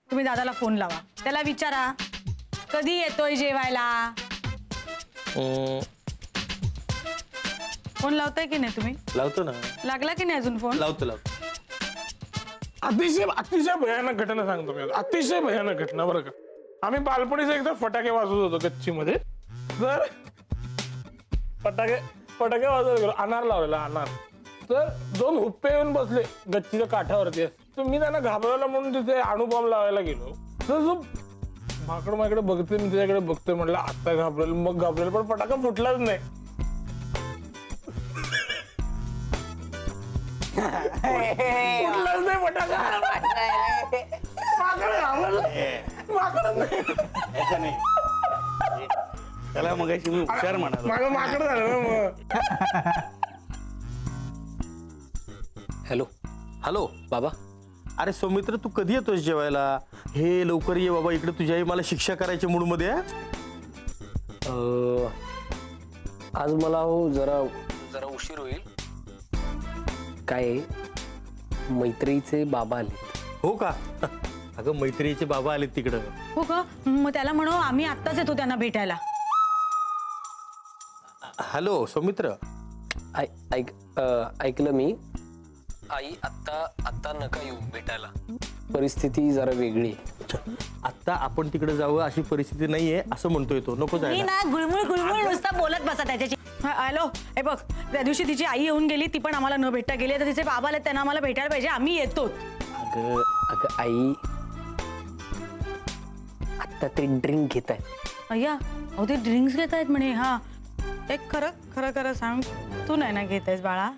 तुम्ही दादाला फोन लावा, त्याला विचारा कधी येतोय जेवायला. फोन लावताय की नाही तुम्ही? लावतो ना. लागला की नाही अजून फोन? लावतो. अतिशय अतिशय भयानक घटना सांगतो मी, अतिशय भयानक घटना बरं का. आम्ही बालपणीचे एकदा फटाके वाजवत होतो गच्चीमध्ये. तर फटाके वाजवत गेलो, अनार लावलेला अनार. तर 2 हुप्पे येऊन बसले गच्चीच्या काठावरती. तर मी त्यांना घाबरवला म्हणून तिथे अणुबॉम्ब लावायला गेलो. तर जो माकड माझ्याकडे बघते, मी त्याच्याकडे बघतोय, म्हटलं आता घाबरेल, मग घाबरेल, पण फटाका फुटलाच नाही. फुटलाच नाही फटाका. माकड घाबरलं. माकडच नाही. त्याला मग मी उपचार म्हणालो. माझं माकड झालं ना मग. हॅलो हॅलो बाबा. अरे सौमित्र, तू कधी येतोस जेवायला? हे लवकर ये बाबा इकडे, तुझ्या आई मला शिक्षा करायच्या मूड मध्ये आहे. आज मला हो जरा उशीर होईल. काय मैत्रीचे बाबा आले. हो का? अगं मैत्रीचे बाबा आलेत तिकडं. हो का? मग त्याला म्हणू आम्ही आत्ताच येतो त्यांना भेटायला. हॅलो सौमित्र. ऐकलं मी. आई आत्ता नका येऊ भेटायला, परिस्थिती जरा वेगळी. आता आपण तिकडे जावं अशी परिस्थिती नाहीये असं म्हणतोय तो. नको मी जायला. ना गुळमुळ नुसता बोलत बसा त्याच्याशी. हॅलो, हे बघ, त्या दिवशी तिची आई येऊन गेली, ती पण आम्हाला न भेटता गेली. तर तिचे बाबा आले, त्यांना आम्हाला भेटायला पाहिजे, आम्ही येतो. अगं आई, आत्ता ते ड्रिंक घेत आहेत. अय्या, अहो ते ड्रिंक्स घेत आहेत म्हणे. हा, एक खरं सांग, तू नाही ना घेत आहेस बाळा?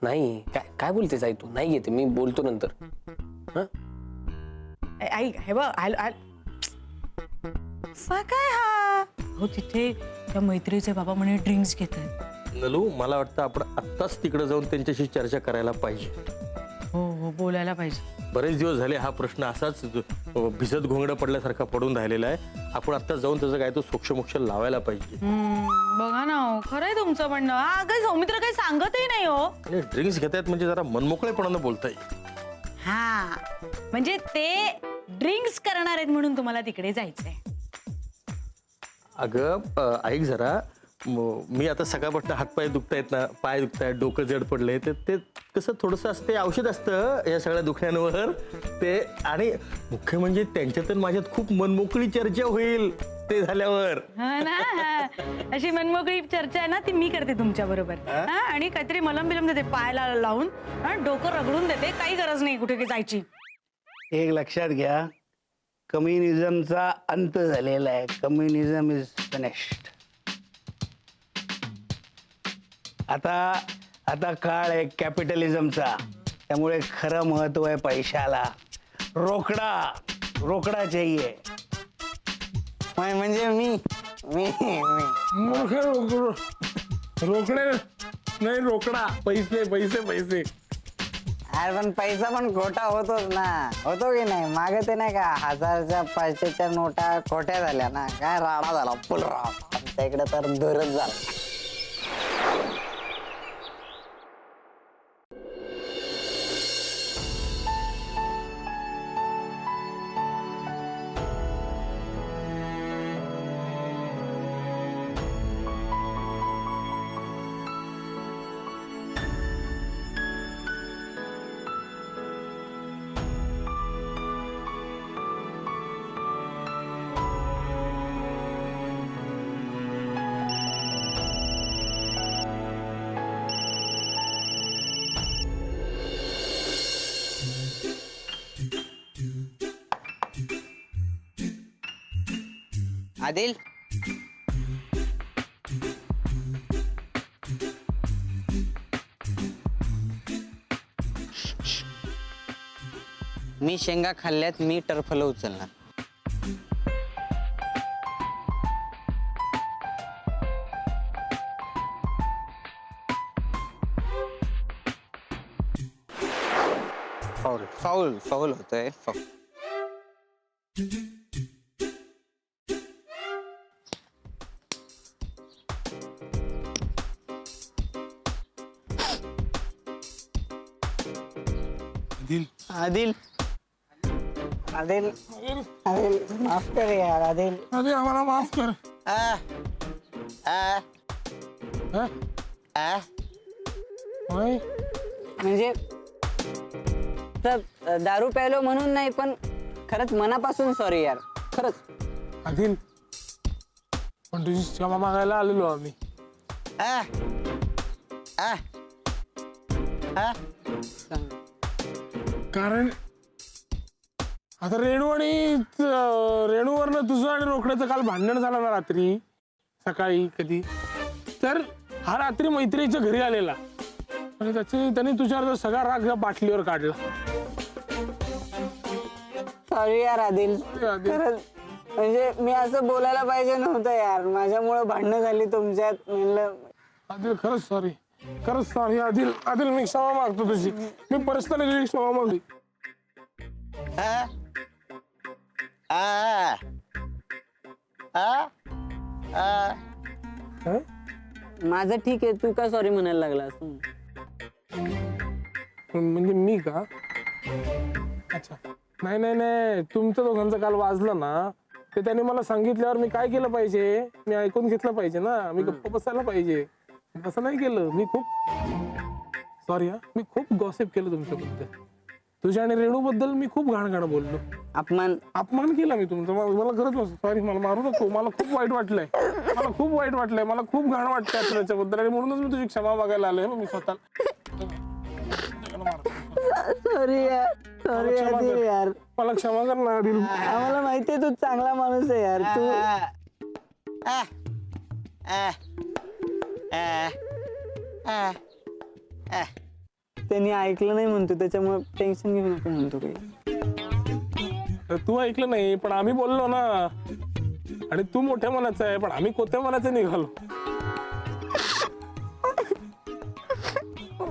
नाही. काय बोलतेस आई तू? नाही घेते, मी बोलतो नंतर. आई हे बघ, काय हा? हो, तिथे त्या मैत्रीचे बाबा म्हणे ड्रिंक्स घेत आहेत. नलू, मला वाटतं आपण आत्ताच तिकडे जाऊन त्यांच्याशी चर्चा करायला पाहिजे. हो, बोलायला पाहिजे. बरेच दिवस झाले हा प्रश्न असाच भिजत घोंगडं पडल्यासारखा पडून राहिलेला आहे. आपण आता जाऊन त्याचं काय तो सोक्ष म्हणजे पाहिजे. बघा ना, हो, खरंय तुमचं म्हणणं. हा, काही सौमित्र काही सांगतही नाही हो. आणि ड्रिंक्स घेतायत म्हणजे जरा मनमोकळेपणानं बोलता येईल. हा, म्हणजे ते ड्रिंक्स करणार आहेत म्हणून तुम्हाला तिकडे जायचंय. अगं ऐक जरा, मी आता सकाळपासून हातपाय दुखतायत ना, पाय दुखतायत, डोकं जड पडले, ते कसं थोडंसं असं ते औषध असतं या सगळ्या दुखण्यांवर ते. आणि मुख्य म्हणजे त्यांच्यात माझ्यात खूप मनमोकळी चर्चा होईल ते झाल्यावर. हा ना, अशी मनमोकळी चर्चा आहे ना, ती मी करते तुमच्या बरोबर. आणि काहीतरी मलम बिलम देते पायाला लावून, डोकं रगडून देते. काही गरज नाही कुठे जायची. एक लक्षात घ्या, कम्युनिझमचा अंत झालेला आहे. Communism is finished. आता काळ आहे कॅपिटलिझमचा. त्यामुळे खरं महत्व आहे पैशाला. रोकडा चाहिए. म्हणजे मी मूर्ख रोकडे नाही, रोकडा. पैसे. अरे पण पैसा पण खोटा होतोच ना, होतो की नाही? मागे ते नाही का 1000च्या 500च्या नोटा खोट्या झाल्या ना, काय राडा झाला, फुल राडा. आमच्या इकडे तर धुरच झाला. आदिल, मी शेंगा खाल्ल्यात, मी टरफलं उचलणार. फाऊल होतोय. आदिल, आदिल आदिल माफ कर यार आदिल. अरे आम्हाला माफ कर. आ, आ, हा? आ. होय? म्हणजे तर दारू प्यायलो म्हणून नाही, पण खरंच मनापासून सॉरी यार, खरंच. आदिल, पण तुझी क्षमा मागायला आलेलो आम्ही. आ, आ, आ. कारण आता रेणूवरनं तुझं आणि रोकड्याचं काल भांडण झालं ना रात्री सकाळी कधी, तर हा रात्री मैत्रीच्या घरी आलेला आणि त्याने तुझ्यावर सगळा राग या बाटलीवर काढला. सॉरी यार आदिल, आदिल. खरंच म्हणजे मी असं बोलायला पाहिजे नव्हतं यार. माझ्यामुळे भांडणं झाली तुमच्यात. म्हणलं आदिल खरंच सॉरी, खरंच सॉरी आदिल. आदिल मी क्षमा मागतो तुझी, मी पर्सनली तुझी क्षमा मागली. आ, आ, आ, आ. हं? माझं ठीक आहे, तू का सॉरी म्हणायला लागला असं? म्हणजे मी का? अच्छा, नाही नाही नाही, तुमचं दोघांचं काल वाजलं ना, ते त्याने मला सांगितल्यावर मी काय केलं पाहिजे, मी ऐकून घेतलं पाहिजे ना, मी गप्प बसायला पाहिजे. तसं नाही केलं मी. खूप सॉरी हा, मी खूप गॉसिप केलं तुमच्याबद्दल. तुझ्या आणि रेणू बद्दल मी खूप घाण बोललो. अपमान केला मी तुमचा. मला खरंच सॉरी, मला मारू नको. मला खूप वाईट वाटलंय, मला खूप वाईट वाटलंय, मला खूप घाण वाटतंय त्याच्याबद्दल, आणि म्हणूनच मी तुझी क्षमा मागायला आलोय. मी स्वतः सॉरी यार, सॉरी आदिल यार. मला क्षमा कर ना आदिल. आम्हाला माहितीये तू चांगला माणूस आहे यार. तू त्यांनी ऐकलं नाही म्हणतो, त्याच्यामुळे टेन्शन घेऊ नको म्हणतो काही. तू ऐकलं नाही, पण आम्ही बोललो ना. आणि तू मोठ्या मनाचा आहे, पण आम्ही कोत्या मनाचे निघालो.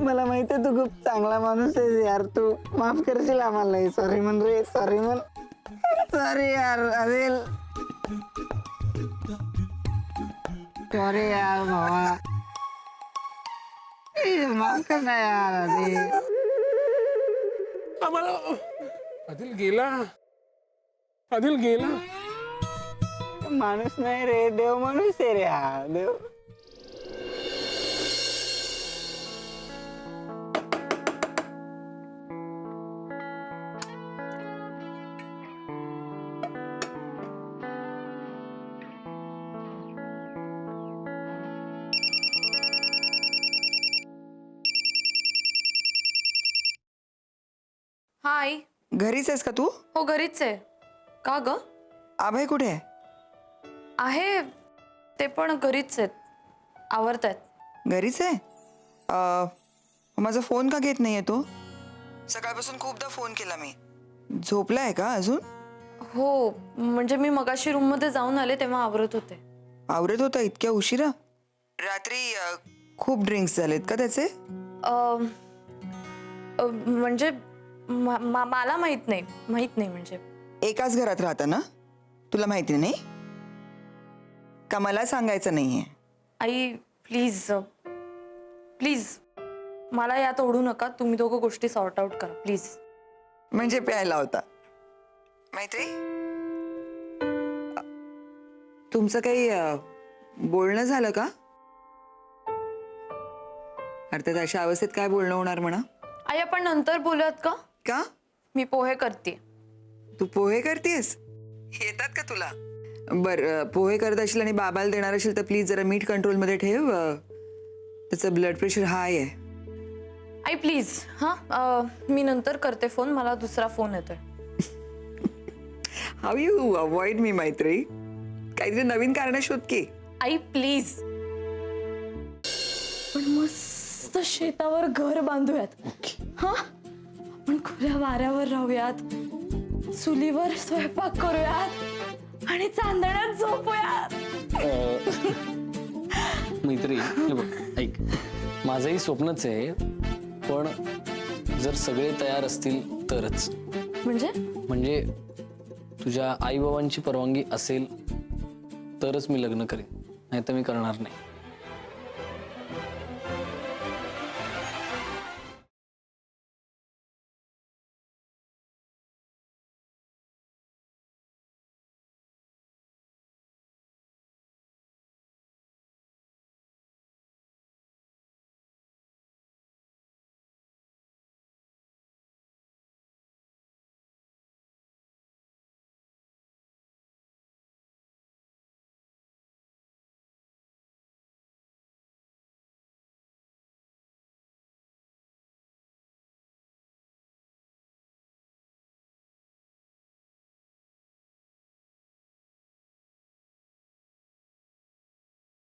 मला माहितीये तू खूप चांगला माणूस आहे यार. तू माफ करशील आम्हाला. सॉरी म्हण रे, सॉरी म्हण. सॉरी यार आदिल, सॉरी यार भावा. माफ कर ना यार आदिल. आदिल गेला, आदिल गेला. माणूस नाही रे, देव माणूस आहे रे हा. देव. हा आई. घरीच आहेस का तू? हो घरीच आहे. का ग? अभय कुठे आहे? आहे ते पण घरीच आहेत, आवरतायत. घरीच आहे? माझा फोन का घेत नाहीये तो? सकाळपासून खूपदा फोन केला मी. झोपलाय का अजून? हो म्हणजे मी मगाशी रूम मध्ये जाऊन आले तेव्हा आवरत होते. आवरत होता इतक्या उशिरा? रात्री खूप ड्रिंक्स झालेत का त्याचे? म्हणजे मला माहित नाही म्हणजे. एकाच घरात राहता ना? तुला माहिती नाही का? मला सांगायचं नाहीये. आई प्लीज प्लीज मला यात ओढू नका. तुम्ही दोघं गोष्टी सॉर्ट आउट करा प्लीज. म्हणजे प्यायला होता मैत्री? तुमचं काही बोलणं झालं का? अर्थात अशा अवस्थेत काय बोलणं होणार म्हणा. आई आपण नंतर बोलूयात का? का? मी पोहे करते. तू पोहे करतेस? येतात का तुला? बर, पोहे करत असेल आणि बाबाला देणार असेल तर प्लीज जरा मीठ कंट्रोल मध्ये ठेव. त्याचं ब्लड प्रेशर हाय आहे. आई प्लीज. हा मी नंतर करते फोन, मला दुसरा फोन येतोय. हाऊ यू अवॉइड मी मैत्री? काहीतरी नवीन कारण शोध की. आई प्लीज. पण मस्त शेतावर घर बांधूयात. हा आपण खुल्या वाऱ्यावर राहूयात, चुलीवर स्वयंपाक करूयात आणि चांदण्यात झोपूयात. मैत्री हे बघ, ऐक, माझंही स्वप्नच आहे, पण जर सगळे तयार असतील तरच. म्हणजे तुझ्या आई बाबांची परवानगी असेल तरच मी लग्न करेन, नाही तर मी करणार नाही.